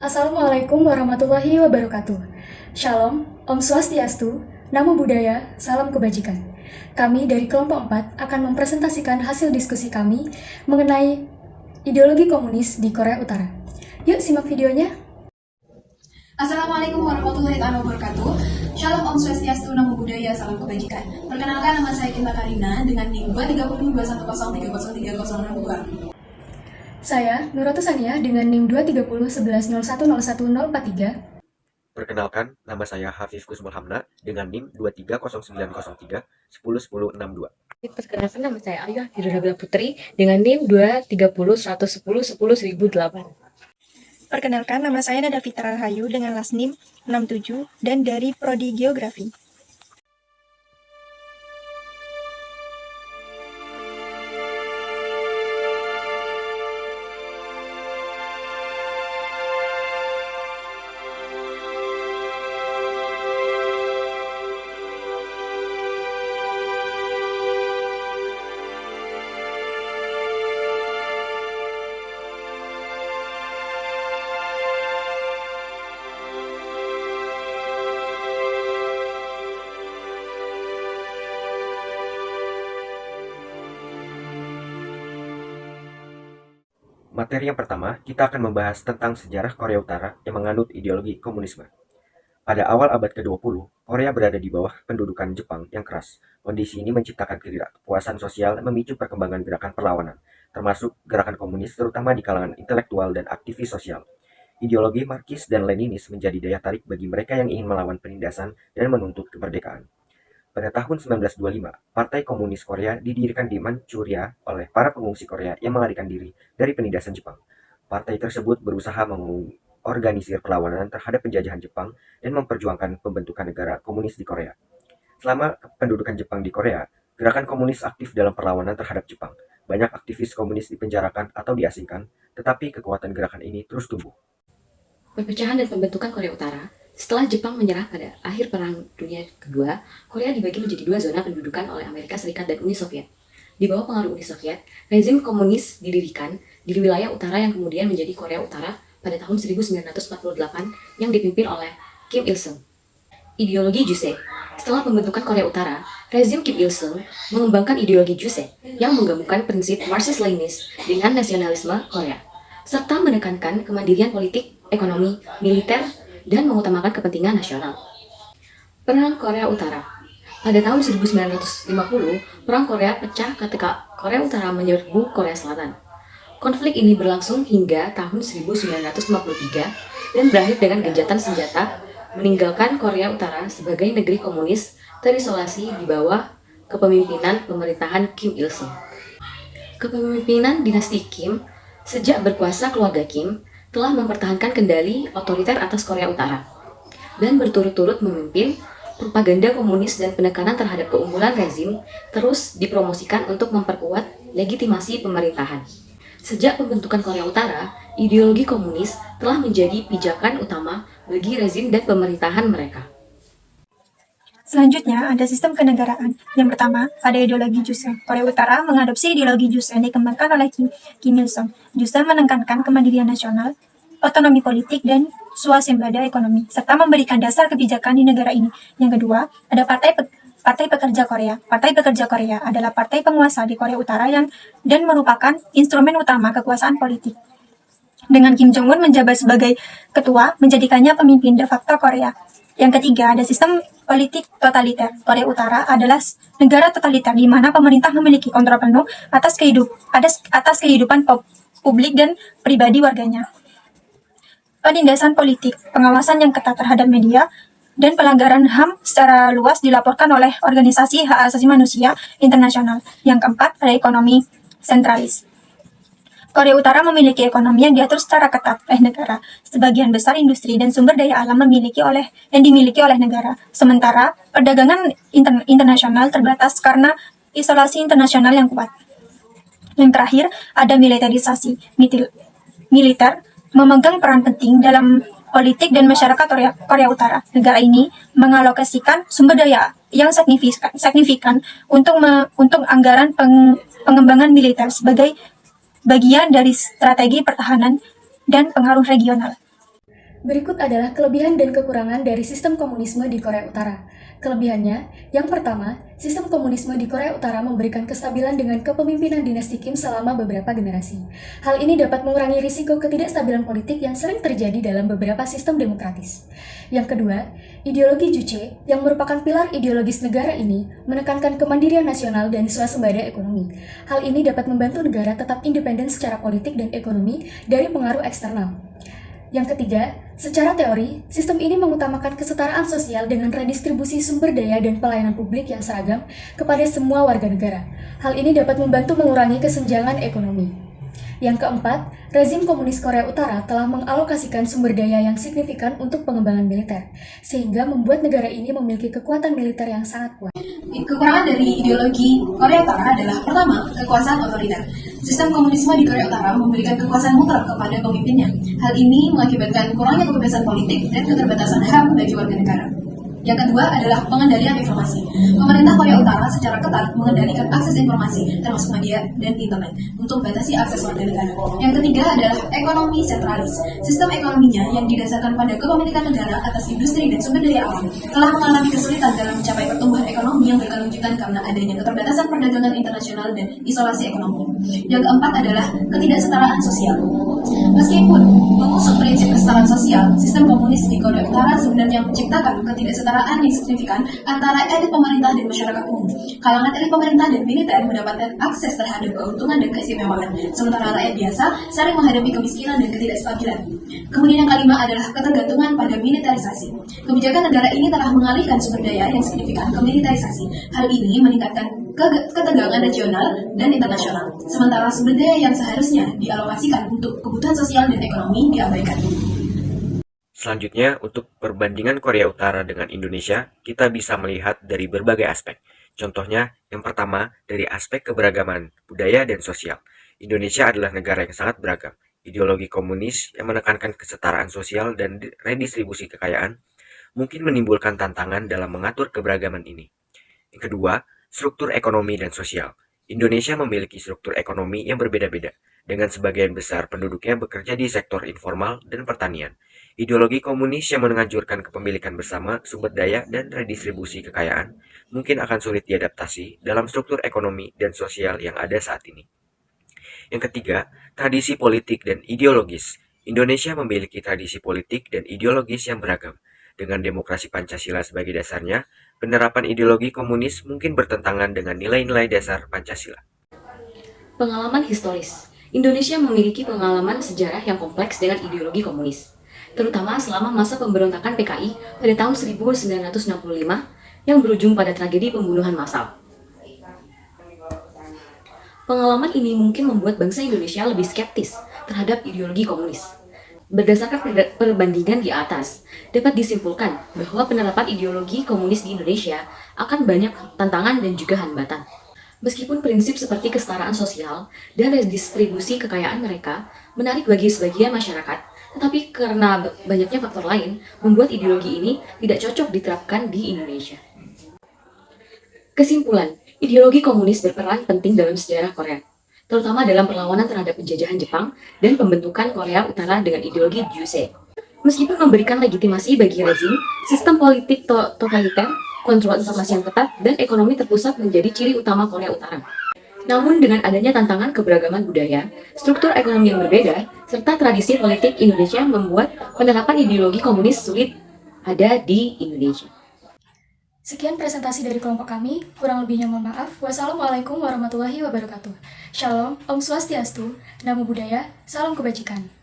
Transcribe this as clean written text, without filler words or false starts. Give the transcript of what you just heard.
Assalamualaikum warahmatullahi wabarakatuh. Shalom, Om Swastiastu, Namo Buddhaya, Salam Kebajikan. Kami dari kelompok 4 akan mempresentasikan hasil diskusi kami mengenai ideologi komunis di Korea Utara. Yuk simak videonya. Assalamualaikum warahmatullahi wabarakatuh. Shalom, Om Swastiastu, Namo Buddhaya, Salam Kebajikan. Perkenalkan, nama saya Kinta Karina dengan NIM 23021030362. Saya Nuratul Sania dengan NIM 23011010143. Perkenalkan, nama saya Hafif Kusmul Hamna dengan NIM 230903 Perkenalkan, nama saya Ayu Hafidhura Putri dengan NIM 23011101008. Perkenalkan, nama saya Nada Fitra Rahayu dengan las NIM 67 dan dari Prodi Geografi. Materi yang pertama, kita akan membahas tentang sejarah Korea Utara yang menganut ideologi komunisme. Pada awal abad ke-20, Korea berada di bawah pendudukan Jepang yang keras. Kondisi ini menciptakan ketidakpuasan sosial dan memicu perkembangan gerakan perlawanan, termasuk gerakan komunis terutama di kalangan intelektual dan aktivis sosial. Ideologi Marxis dan Leninis menjadi daya tarik bagi mereka yang ingin melawan penindasan dan menuntut kemerdekaan. Pada tahun 1925, Partai Komunis Korea didirikan di Manchuria oleh para pengungsi Korea yang melarikan diri dari penindasan Jepang. Partai tersebut berusaha mengorganisir perlawanan terhadap penjajahan Jepang dan memperjuangkan pembentukan negara komunis di Korea. Selama pendudukan Jepang di Korea, gerakan komunis aktif dalam perlawanan terhadap Jepang. Banyak aktivis komunis dipenjarakan atau diasingkan, tetapi kekuatan gerakan ini terus tumbuh. Perpecahan dan pembentukan Korea Utara. Setelah Jepang menyerah pada akhir Perang Dunia Kedua, Korea dibagi menjadi dua zona pendudukan oleh Amerika Serikat dan Uni Soviet. Di bawah pengaruh Uni Soviet, rezim komunis didirikan di wilayah utara yang kemudian menjadi Korea Utara pada tahun 1948 yang dipimpin oleh Kim Il-sung. Ideologi Jusei. Setelah pembentukan Korea Utara, rezim Kim Il-sung mengembangkan ideologi Jusei yang menggabungkan prinsip Marxis-Leninis dengan nasionalisme Korea, serta menekankan kemandirian politik, ekonomi, militer, dan mengutamakan kepentingan nasional. Perang Korea Utara. Pada tahun 1950, Perang Korea pecah ketika Korea Utara menyerbu Korea Selatan. Konflik ini berlangsung hingga tahun 1953 dan berakhir dengan gencatan senjata, meninggalkan Korea Utara sebagai negeri komunis terisolasi di bawah kepemimpinan pemerintahan Kim Il-sung. Kepemimpinan dinasti Kim sejak berkuasa keluarga Kim telah mempertahankan kendali otoriter atas Korea Utara dan berturut-turut memimpin propaganda komunis dan penekanan terhadap keunggulan rezim terus dipromosikan untuk memperkuat legitimasi pemerintahan. Sejak pembentukan Korea Utara, ideologi komunis telah menjadi pijakan utama bagi rezim dan pemerintahan mereka. Selanjutnya, ada sistem kenegaraan. Yang pertama, ada ideologi Jusei. Korea Utara mengadopsi ideologi Jusei yang dikembangkan oleh Kim Il-sung. Jusei menekankan kemandirian nasional, otonomi politik, dan swasembada ekonomi, serta memberikan dasar kebijakan di negara ini. Yang kedua, ada Partai Pekerja Korea. Partai Pekerja Korea adalah partai penguasa di Korea Utara dan merupakan instrumen utama kekuasaan politik. Dengan Kim Jong-un menjabat sebagai ketua, menjadikannya pemimpin de facto Korea. Yang ketiga, ada sistem politik totaliter. Korea Utara adalah negara totaliter di mana pemerintah memiliki kontrol penuh atas kehidupan publik dan pribadi warganya. Penindasan politik, pengawasan yang ketat terhadap media, dan pelanggaran HAM secara luas dilaporkan oleh organisasi hak asasi manusia internasional. Yang keempat, ada ekonomi sentralis. Korea Utara memiliki ekonomi yang diatur secara ketat oleh negara. Sebagian besar industri dan sumber daya alam dimiliki oleh negara. Sementara perdagangan internasional terbatas karena isolasi internasional yang kuat. Yang terakhir, ada militerisasi. Militer memegang peran penting dalam politik dan masyarakat Korea Utara. Negara ini mengalokasikan sumber daya yang signifikan untuk anggaran pengembangan militer sebagai bagian dari strategi pertahanan dan pengaruh regional. Berikut adalah kelebihan dan kekurangan dari sistem komunisme di Korea Utara. Kelebihannya, yang pertama, sistem komunisme di Korea Utara memberikan kestabilan dengan kepemimpinan dinasti Kim selama beberapa generasi. Hal ini dapat mengurangi risiko ketidakstabilan politik yang sering terjadi dalam beberapa sistem demokratis. Yang kedua, ideologi Juche, yang merupakan pilar ideologis negara ini, menekankan kemandirian nasional dan swasembada ekonomi. Hal ini dapat membantu negara tetap independen secara politik dan ekonomi dari pengaruh eksternal. Yang ketiga, secara teori, sistem ini mengutamakan kesetaraan sosial dengan redistribusi sumber daya dan pelayanan publik yang seragam kepada semua warga negara. Hal ini dapat membantu mengurangi kesenjangan ekonomi. Yang keempat, rezim komunis Korea Utara telah mengalokasikan sumber daya yang signifikan untuk pengembangan militer, sehingga membuat negara ini memiliki kekuatan militer yang sangat kuat. Kekurangan dari ideologi Korea Utara adalah pertama, kekuasaan otoriter. Sistem komunisme di Korea Utara memberikan kekuasaan mutlak kepada pemimpinnya. Hal ini mengakibatkan kurangnya kebebasan politik dan keterbatasan HAM bagi warga negara. Yang kedua adalah pengendalian informasi. Pemerintah Korea Utara secara ketat mengendalikan akses informasi, termasuk media dan internet, untuk membatasi akses warga negara. Yang ketiga adalah ekonomi sentralis. Sistem ekonominya yang didasarkan pada kepemilikan negara atas industri dan sumber daya alam telah mengalami kesulitan dalam mencapai pertumbuhan ekonomi yang berkelanjutan karena adanya keterbatasan perdagangan internasional dan isolasi ekonomi. Yang keempat adalah ketidaksetaraan sosial. Meskipun mengusung prinsip kesetaraan sosial, sistem komunis di Korea Utara sebenarnya menciptakan ketidaksetaraan yang signifikan antara elit pemerintah dan masyarakat umum. Kalangan elit pemerintah dan militer mendapatkan akses terhadap keuntungan dan keistimewaan, sementara rakyat biasa sering menghadapi kemiskinan dan ketidakstabilan. Kemudian yang kelima adalah ketergantungan pada militerisasi. Kebijakan negara ini telah mengalihkan sumber daya yang signifikan ke militerisasi. Hal ini meningkatkan ketegangan regional dan internasional, sementara sumber daya yang seharusnya dialokasikan untuk kebutuhan sosial dan ekonomi diabaikan. Selanjutnya, untuk perbandingan Korea Utara dengan Indonesia, kita bisa melihat dari berbagai aspek. Contohnya, yang pertama, dari aspek keberagaman budaya dan sosial. Indonesia adalah negara yang sangat beragam. Ideologi komunis yang menekankan kesetaraan sosial dan redistribusi kekayaan mungkin menimbulkan tantangan dalam mengatur keberagaman ini. Yang kedua, struktur ekonomi dan sosial. Indonesia memiliki struktur ekonomi yang berbeda-beda, dengan sebagian besar penduduknya bekerja di sektor informal dan pertanian. Ideologi komunis yang menganjurkan kepemilikan bersama sumber daya dan redistribusi kekayaan mungkin akan sulit diadaptasi dalam struktur ekonomi dan sosial yang ada saat ini. Yang ketiga, tradisi politik dan ideologis. Indonesia memiliki tradisi politik dan ideologis yang beragam. Dengan demokrasi Pancasila sebagai dasarnya, penerapan ideologi komunis mungkin bertentangan dengan nilai-nilai dasar Pancasila. Pengalaman historis. Indonesia memiliki pengalaman sejarah yang kompleks dengan ideologi komunis, terutama selama masa pemberontakan PKI pada tahun 1965 yang berujung pada tragedi pembunuhan massal. Pengalaman ini mungkin membuat bangsa Indonesia lebih skeptis terhadap ideologi komunis. Berdasarkan perbandingan di atas, dapat disimpulkan bahwa penerapan ideologi komunis di Indonesia akan banyak tantangan dan juga hambatan. Meskipun prinsip seperti kesetaraan sosial dan redistribusi kekayaan mereka menarik bagi sebagian masyarakat, tetapi karena banyaknya faktor lain, membuat ideologi ini tidak cocok diterapkan di Indonesia. Kesimpulan, ideologi komunis berperan penting dalam sejarah Korea, terutama dalam perlawanan terhadap penjajahan Jepang dan pembentukan Korea Utara dengan ideologi Juche. Meskipun memberikan legitimasi bagi rezim, sistem politik totaliter, kontrol informasi yang ketat, dan ekonomi terpusat menjadi ciri utama Korea Utara. Namun dengan adanya tantangan keberagaman budaya, struktur ekonomi yang berbeda, serta tradisi politik Indonesia membuat penerapan ideologi komunis sulit ada di Indonesia. Sekian presentasi dari kelompok kami, kurang lebihnya mohon maaf. Wassalamualaikum warahmatullahi wabarakatuh. Shalom, Om Swastiastu, Namo Buddhaya, Salam Kebajikan.